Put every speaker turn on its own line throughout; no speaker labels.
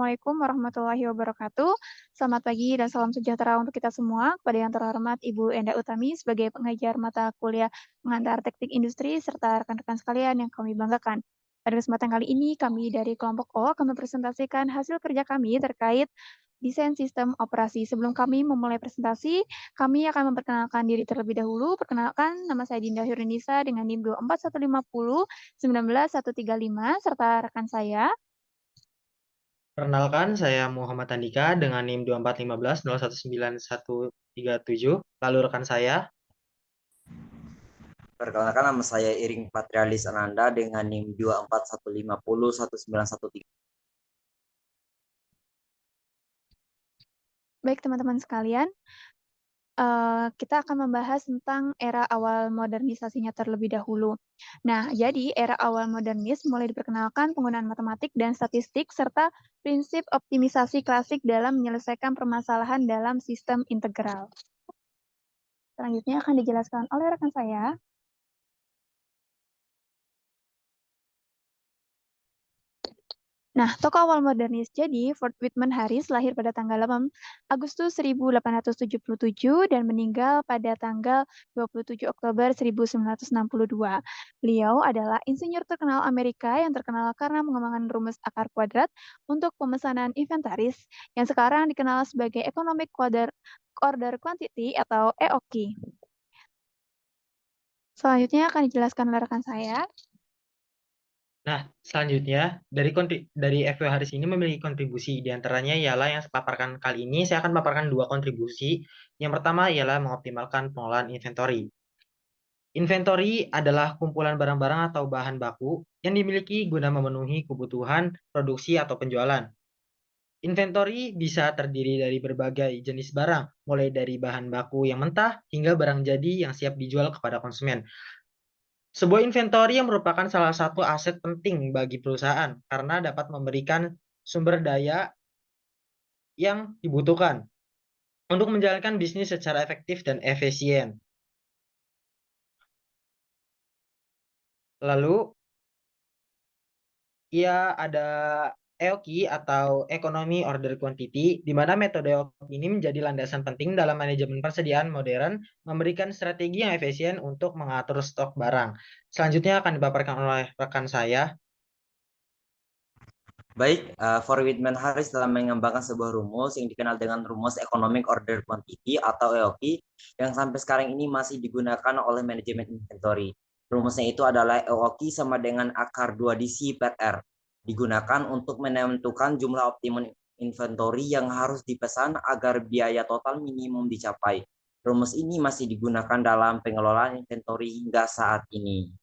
Assalamualaikum warahmatullahi wabarakatuh. Selamat pagi dan salam sejahtera untuk kita semua. Kepada yang terhormat Ibu Enda Utami sebagai pengajar mata kuliah pengantar teknik industri serta rekan-rekan sekalian yang kami banggakan. Pada kesempatan kali ini kami dari kelompok O akan mempresentasikan hasil kerja kami terkait desain sistem operasi. Sebelum kami memulai presentasi, kami akan memperkenalkan diri terlebih dahulu. Perkenalkan, nama saya Dinda Hirunisa dengan NIM 24150 19135 serta rekan saya.
Perkenalkan, saya Muhammad Andika dengan NIM 2415019137. Lalu rekan saya,
Perkenalkan nama saya Iring Patrialis Ananda dengan NIM 2415019113.
Baik teman-teman sekalian, kita akan membahas tentang era awal modernisasinya terlebih dahulu. Nah, jadi era awal modernis mulai diperkenalkan penggunaan matematik dan statistik serta prinsip optimisasi klasik dalam menyelesaikan permasalahan dalam sistem integral. Selanjutnya akan dijelaskan oleh rekan saya. Nah, tokoh awal modernis. Jadi, Fort Whitman Harris lahir pada tanggal 8 Agustus 1877 dan meninggal pada tanggal 27 Oktober 1962. Beliau adalah insinyur terkenal Amerika yang terkenal karena mengembangkan rumus akar kuadrat untuk pemesanan inventaris yang sekarang dikenal sebagai Economic Order Quantity atau EOQ. Selanjutnya akan dijelaskan oleh rekan saya.
selanjutnya dari FW Haris ini memiliki kontribusi. Di antaranya ialah yang saya paparkan kali ini, saya akan paparkan dua kontribusi. Yang pertama ialah mengoptimalkan pengelolaan inventory. Inventory adalah kumpulan barang-barang atau bahan baku yang dimiliki guna memenuhi kebutuhan produksi atau penjualan. Inventory bisa terdiri dari berbagai jenis barang, mulai dari bahan baku yang mentah hingga barang jadi yang siap dijual kepada konsumen. Sebuah inventory yang merupakan salah satu aset penting bagi perusahaan karena dapat memberikan sumber daya yang dibutuhkan untuk menjalankan bisnis secara efektif dan efisien. Lalu, ia ada EOQ atau Economy Order Quantity, di mana metode EOQ ini menjadi landasan penting dalam manajemen persediaan modern, memberikan strategi yang efisien untuk mengatur stok barang. Selanjutnya akan dipaparkan oleh rekan saya.
Baik, Fort Whitman Harris telah mengembangkan sebuah rumus yang dikenal dengan rumus Economic Order Quantity atau EOQ yang sampai sekarang ini masih digunakan oleh manajemen inventory. Rumusnya itu adalah EOQ sama dengan akar 2DC per R. Digunakan untuk menentukan jumlah optimum inventory yang harus dipesan agar biaya total minimum dicapai. Rumus ini masih digunakan dalam pengelolaan inventory hingga saat ini.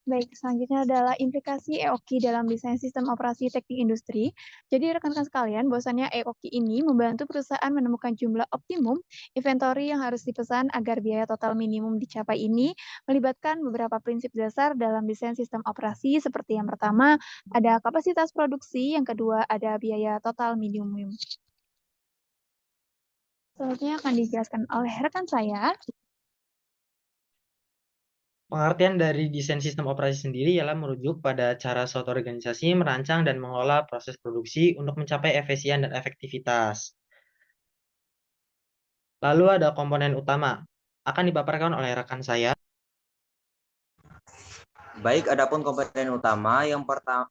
Baik, selanjutnya adalah implikasi EOQ dalam desain sistem operasi teknik industri. Jadi rekan-rekan sekalian, bahwasannya EOQ ini membantu perusahaan menemukan jumlah optimum inventory yang harus dipesan agar biaya total minimum dicapai ini melibatkan beberapa prinsip dasar dalam desain sistem operasi seperti yang pertama ada kapasitas produksi, yang kedua ada biaya total minimum. Selanjutnya akan dijelaskan oleh rekan saya.
Pengertian dari desain sistem operasi sendiri ialah merujuk pada cara suatu organisasi merancang dan mengelola proses produksi untuk mencapai efisien dan efektivitas. Lalu ada komponen utama, akan dipaparkan oleh rekan saya.
Baik, adapun komponen utama yang pertama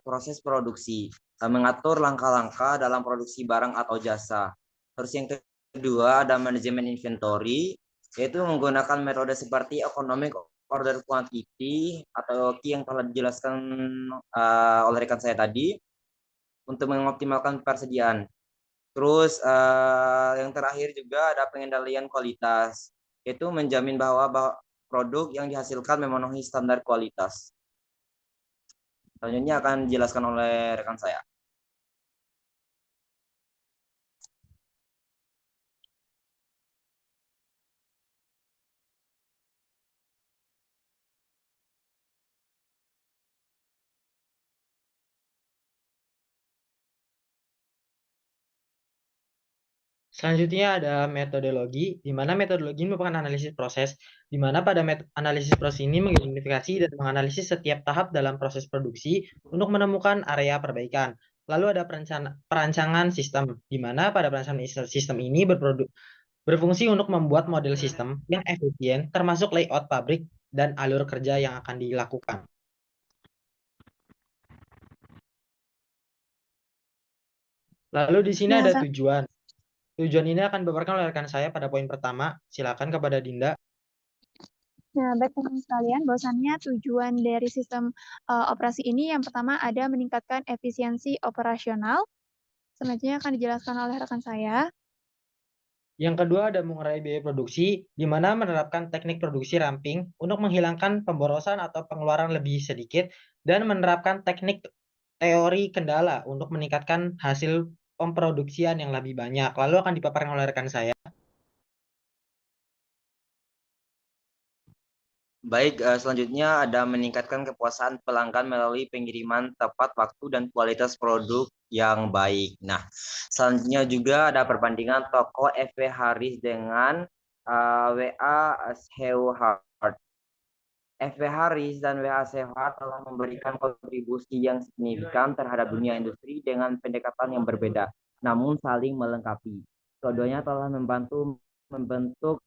proses produksi, mengatur langkah-langkah dalam produksi barang atau jasa. Terus yang kedua ada manajemen inventory, yaitu menggunakan metode seperti economic order quantity atau EOQ yang telah dijelaskan oleh rekan saya tadi untuk mengoptimalkan persediaan. Terus yang terakhir juga ada pengendalian kualitas, yaitu menjamin bahwa produk yang dihasilkan memenuhi standar kualitas. Selanjutnya akan dijelaskan oleh rekan saya.
Selanjutnya ada metodologi, di mana metodologi merupakan analisis proses, di mana pada analisis proses ini mengidentifikasi dan menganalisis setiap tahap dalam proses produksi untuk menemukan area perbaikan. Lalu ada perancangan sistem, di mana pada perancangan sistem ini berfungsi untuk membuat model sistem yang efisien, termasuk layout pabrik dan alur kerja yang akan dilakukan. Lalu di sini
Ya,
ada tujuan. Tujuan ini akan dipaparkan oleh rekan saya pada poin pertama. Silakan kepada Dinda.
Nah, baik teman-teman sekalian, bahwasannya tujuan dari sistem operasi ini yang pertama ada meningkatkan efisiensi operasional. Selanjutnya akan dijelaskan oleh rekan saya.
Yang kedua ada mengurangi biaya produksi, di mana menerapkan teknik produksi ramping untuk menghilangkan pemborosan atau pengeluaran lebih sedikit, dan menerapkan teknik teori kendala untuk meningkatkan hasil pemproduksian yang lebih banyak. Lalu akan dipaparkan oleh rekan saya.
Baik, selanjutnya ada meningkatkan kepuasan pelanggan melalui pengiriman tepat waktu dan kualitas produk yang baik. Nah, selanjutnya juga ada perbandingan toko FW Haris dengan WA Sewhart. FW Haris dan WA Sewhart telah memberikan kontribusi yang signifikan terhadap dunia industri dengan pendekatan yang berbeda, namun saling melengkapi. Keduanya telah membentuk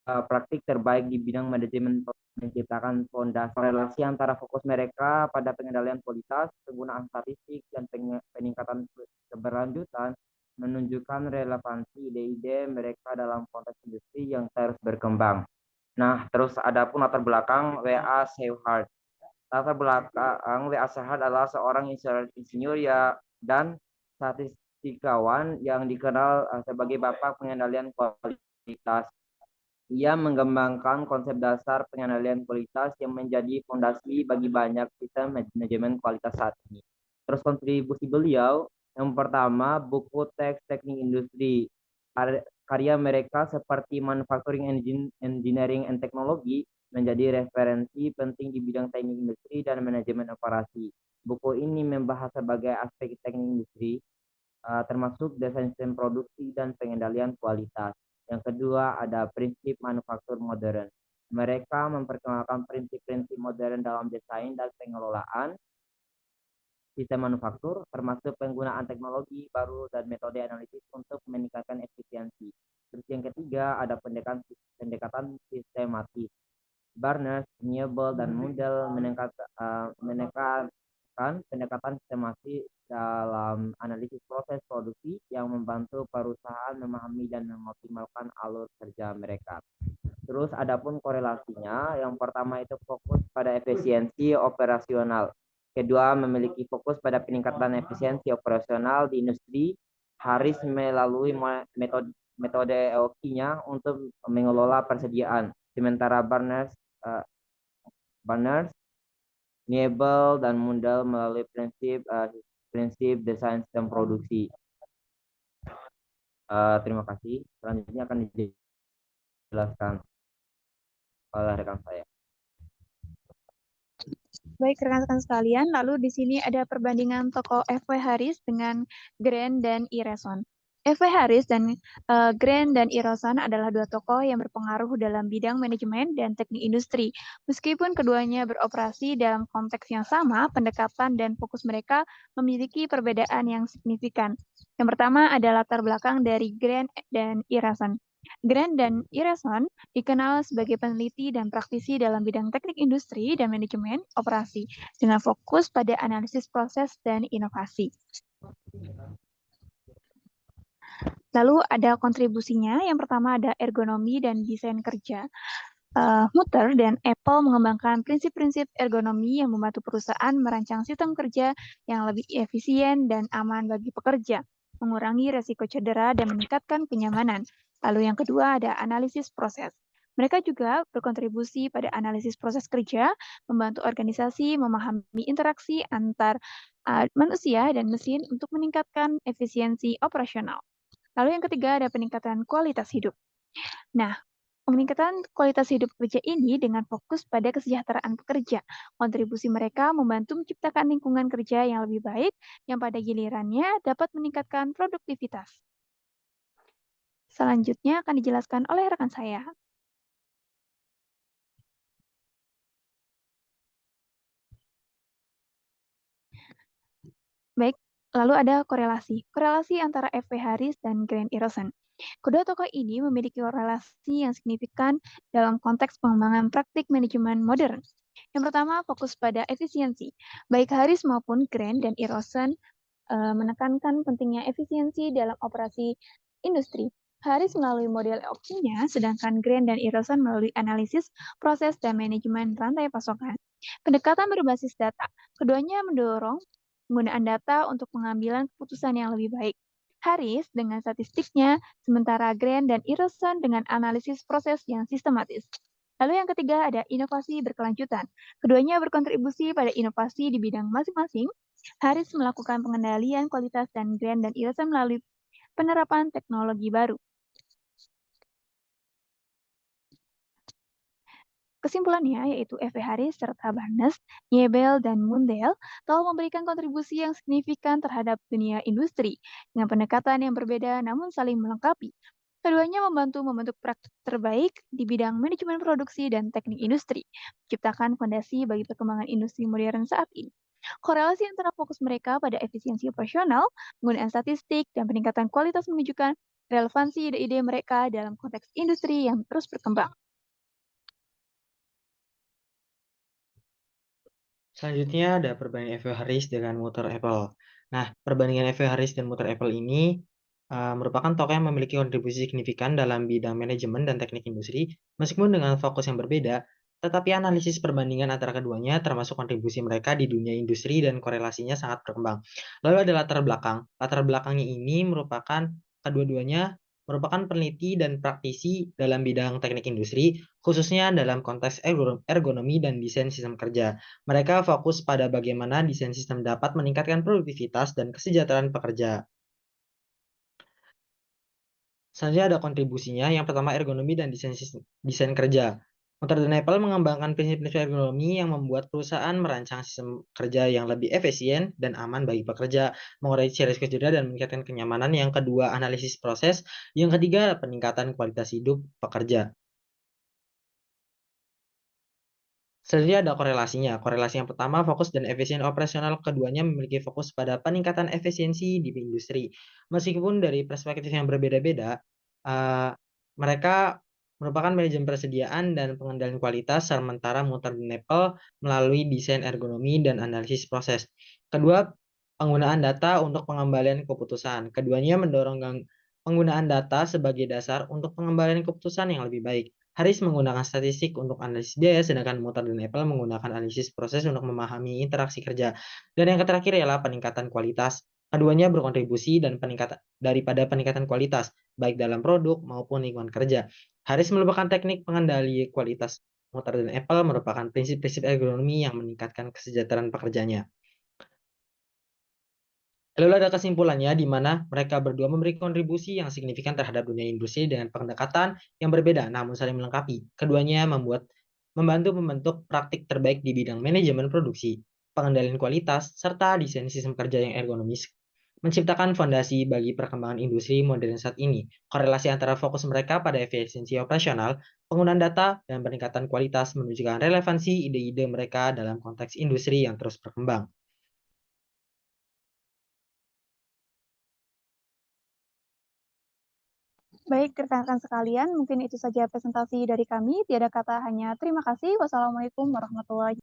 praktik terbaik di bidang manajemen, menciptakan fondasi relasi antara fokus mereka pada pengendalian kualitas, penggunaan statistik, dan peningkatan keberlanjutan menunjukkan relevansi ide-ide mereka dalam konteks industri yang terus berkembang. Nah, terus ada pun latar belakang WA Sewhart. Latar belakang WA Sewhart adalah seorang insinyur ya dan statistikawan yang dikenal sebagai bapak pengendalian kualitas. Ia mengembangkan konsep dasar pengendalian kualitas yang menjadi fondasi bagi banyak sistem manajemen kualitas saat ini. Terus kontribusi beliau, yang pertama buku teks teknik industri. Karya mereka seperti Manufacturing Engineering and Technology menjadi referensi penting di bidang teknik industri dan manajemen operasi. Buku ini membahas berbagai aspek teknik industri, termasuk desain sistem produksi dan pengendalian kualitas. Yang kedua ada prinsip manufaktur modern. Mereka memperkenalkan prinsip-prinsip modern dalam desain dan pengelolaan sistem manufaktur, termasuk penggunaan teknologi baru dan metode analisis untuk meningkatkan efisiensi. Terus yang ketiga ada pendekatan sistematis. Barnes, Niebel, dan Mundell menekankan pendekatan sistematis dalam analisis proses produksi yang membantu perusahaan memahami dan mengoptimalkan alur kerja mereka. Terus adapun korelasinya, yang pertama itu fokus pada efisiensi operasional. Kedua, memiliki fokus pada peningkatan efisiensi operasional di industri. Haris melalui metode EOQ-nya untuk mengelola persediaan. Sementara Barnes, Niebel, dan Mundell melalui prinsip desain sistem produksi. Terima kasih. Selanjutnya akan dijelaskan oleh rekan saya.
Baik rekan-rekan sekalian, lalu di sini ada perbandingan toko FW Haris dengan Grant dan Ireson. FW Haris dan Grant dan Ireson adalah dua tokoh yang berpengaruh dalam bidang manajemen dan teknik industri. Meskipun keduanya beroperasi dalam konteks yang sama, pendekatan dan fokus mereka memiliki perbedaan yang signifikan. Yang pertama ada latar belakang dari Grant dan Ireson. Grant dan Ireson dikenal sebagai peneliti dan praktisi dalam bidang teknik industri dan manajemen operasi dengan fokus pada analisis proses dan inovasi. Lalu ada kontribusinya, yang pertama ada ergonomi dan desain kerja. Mutter dan Apple mengembangkan prinsip-prinsip ergonomi yang membantu perusahaan merancang sistem kerja yang lebih efisien dan aman bagi pekerja, mengurangi resiko cedera dan meningkatkan kenyamanan. Lalu yang kedua ada analisis proses. Mereka juga berkontribusi pada analisis proses kerja, membantu organisasi memahami interaksi antar manusia dan mesin untuk meningkatkan efisiensi operasional. Lalu yang ketiga ada peningkatan kualitas hidup. Nah, Peningkatan kualitas hidup pekerja ini dengan fokus pada kesejahteraan pekerja. Kontribusi mereka membantu menciptakan lingkungan kerja yang lebih baik, yang pada gilirannya dapat meningkatkan produktivitas. Selanjutnya akan dijelaskan oleh rekan saya. Baik, lalu ada korelasi. Korelasi antara F.W. Harris dan Grant Erosion. Kedua tokoh ini memiliki korelasi yang signifikan dalam konteks pengembangan praktik manajemen modern. Yang pertama, fokus pada efisiensi. Baik Harris maupun Grant dan Erosion menekankan pentingnya efisiensi dalam operasi industri. Harris melalui model opsinya, sedangkan Grant dan Erosion melalui analisis, proses, dan manajemen rantai pasokan. Pendekatan berbasis data. Keduanya mendorong penggunaan data untuk pengambilan keputusan yang lebih baik. Harris dengan statistiknya, sementara Grant dan Erosion dengan analisis proses yang sistematis. Lalu yang ketiga ada inovasi berkelanjutan. Keduanya berkontribusi pada inovasi di bidang masing-masing. Harris melakukan pengendalian kualitas dan Grant dan Erosion melalui penerapan teknologi baru. Kesimpulannya yaitu F.W. Harris serta Barnes, Niebel, dan Mundell telah memberikan kontribusi yang signifikan terhadap dunia industri dengan pendekatan yang berbeda namun saling melengkapi. Keduanya membantu membentuk praktik terbaik di bidang manajemen produksi dan teknik industri, menciptakan fondasi bagi perkembangan industri modern saat ini. Korelasi antara fokus mereka pada efisiensi operasional, penggunaan statistik, dan peningkatan kualitas menunjukkan relevansi ide-ide mereka dalam konteks industri yang terus berkembang.
Selanjutnya ada perbandingan F.W. Harris dengan muter Apple. Nah, perbandingan F.W. Harris dan muter Apple ini merupakan tokoh yang memiliki kontribusi signifikan dalam bidang manajemen dan teknik industri, meskipun dengan fokus yang berbeda, tetapi analisis perbandingan antara keduanya termasuk kontribusi mereka di dunia industri dan korelasinya sangat berkembang. Lalu ada latar belakang. Latar belakangnya ini merupakan kedua-duanya merupakan peneliti dan praktisi dalam bidang teknik industri, khususnya dalam konteks ergonomi dan desain sistem kerja. Mereka fokus pada bagaimana desain sistem dapat meningkatkan produktivitas dan kesejahteraan pekerja. Selanjutnya ada kontribusinya. Yang pertama ergonomi dan desain kerja. Mutter dan Apple mengembangkan prinsip-prinsip ergonomi yang membuat perusahaan merancang sistem kerja yang lebih efisien dan aman bagi pekerja, mengurangi risiko cedera dan meningkatkan kenyamanan. Yang kedua, analisis proses. Yang ketiga, peningkatan kualitas hidup pekerja. Selanjutnya ada korelasinya. Korelasi yang pertama, fokus dan efisien operasional. Keduanya memiliki fokus pada peningkatan efisiensi di industri. Meskipun dari perspektif yang berbeda-beda, mereka merupakan manajemen persediaan dan pengendalian kualitas, sementara Mutter dan Apple melalui desain ergonomi dan analisis proses. Kedua, penggunaan data untuk pengembalian keputusan. Keduanya mendorong penggunaan data sebagai dasar untuk pengembalian keputusan yang lebih baik. Harris menggunakan statistik untuk analisis biaya, sedangkan Mutter dan Apple menggunakan analisis proses untuk memahami interaksi kerja. Dan yang terakhir ialah peningkatan kualitas. Keduanya berkontribusi dan peningkatan kualitas, baik dalam produk maupun lingkungan kerja. Harris merupakan teknik pengendali kualitas. Mutter dan Apple merupakan prinsip-prinsip ergonomi yang meningkatkan kesejahteraan pekerjanya. Lalu ada kesimpulannya di mana mereka berdua memberi kontribusi yang signifikan terhadap dunia industri dengan pendekatan yang berbeda namun saling melengkapi. Keduanya membantu membentuk praktik terbaik di bidang manajemen produksi, pengendalian kualitas, serta desain sistem kerja yang ergonomis, menciptakan fondasi bagi perkembangan industri modern saat ini. Korelasi antara fokus mereka pada efisiensi operasional, penggunaan data, dan peningkatan kualitas menunjukkan relevansi ide-ide mereka dalam konteks industri yang terus berkembang.
Baik, rekan-rekan sekalian, mungkin itu saja presentasi dari kami. Tiada kata hanya terima kasih. Wassalamualaikum warahmatullahi wabarakatuh.